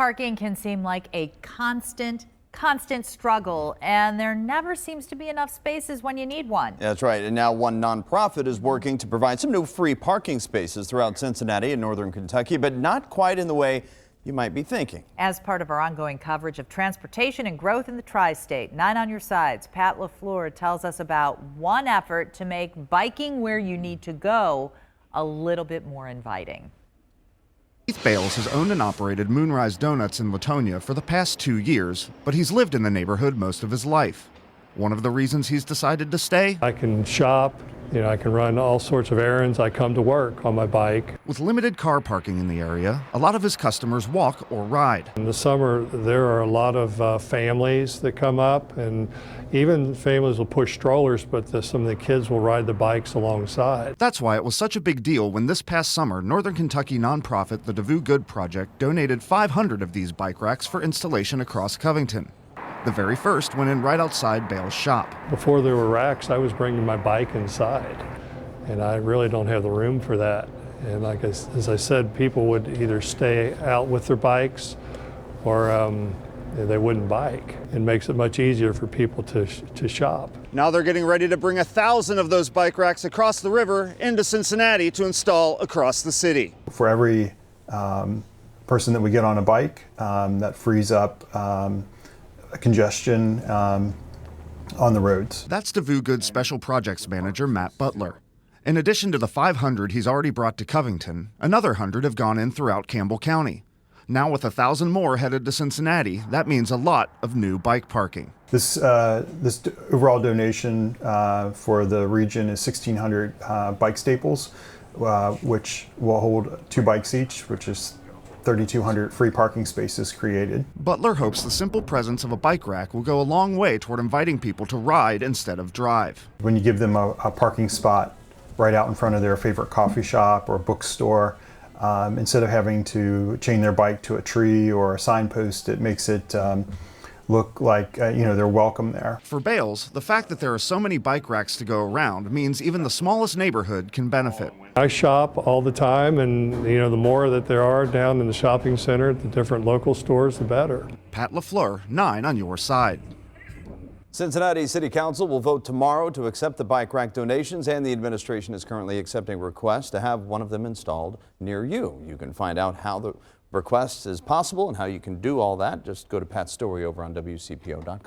Parking can seem like a constant struggle, and there never seems to be enough spaces when you need one. That's right. And now one nonprofit is working to provide some new free parking spaces throughout Cincinnati and northern Kentucky, but not quite in the way you might be thinking. As part of our ongoing coverage of transportation and growth in the tri-state, 9 on your sides, Pat LaFleur tells us about one effort to make biking where you need to go a little bit more inviting. Keith Bales has owned and operated Moonrise Donuts in Latonia for the past 2 years, but he's lived in the neighborhood most of his life. One of the reasons he's decided to stay? I can shop, I can run all sorts of errands. I come to work on my bike. With limited car parking in the area, a lot of his customers walk or ride. In the summer, there are a lot of families that come up, and even families will push strollers, but some of the kids will ride the bikes alongside. That's why it was such a big deal when this past summer, Northern Kentucky nonprofit the Do Good Project donated 500 of these bike racks for installation across Covington. The very first went in right outside Bale's shop. Before there were racks, I was bringing my bike inside, and I really don't have the room for that. And as I said, people would either stay out with their bikes or they wouldn't bike. It makes it much easier for people to shop. Now they're getting ready to bring 1,000 of those bike racks across the river into Cincinnati to install across the city. For every person that we get on a bike, that frees up congestion on the roads. That's Do Good Special Projects Manager Matt Butler. In addition to the 500 he's already brought to Covington, another 100 have gone in throughout Campbell County. Now with 1,000 more headed to Cincinnati, that means a lot of new bike parking. This overall donation for the region is 1,600 bike staples, which will hold 2 bikes each, which is 3,200 free parking spaces created. Butler hopes the simple presence of a bike rack will go a long way toward inviting people to ride instead of drive. When you give them a parking spot right out in front of their favorite coffee shop or bookstore, instead of having to chain their bike to a tree or a signpost, it makes it look like they're welcome there. For Bales, the fact that there are so many bike racks to go around means even the smallest neighborhood can benefit. I shop all the time, and the more that there are down in the shopping center, the different local stores, the better. Pat LaFleur, 9 on your side. Cincinnati City Council will vote tomorrow to accept the bike rack donations, and the administration is currently accepting requests to have one of them installed near you. You can find out how the request is possible and how you can do all that. Just go to Pat's story over on WCPO.com.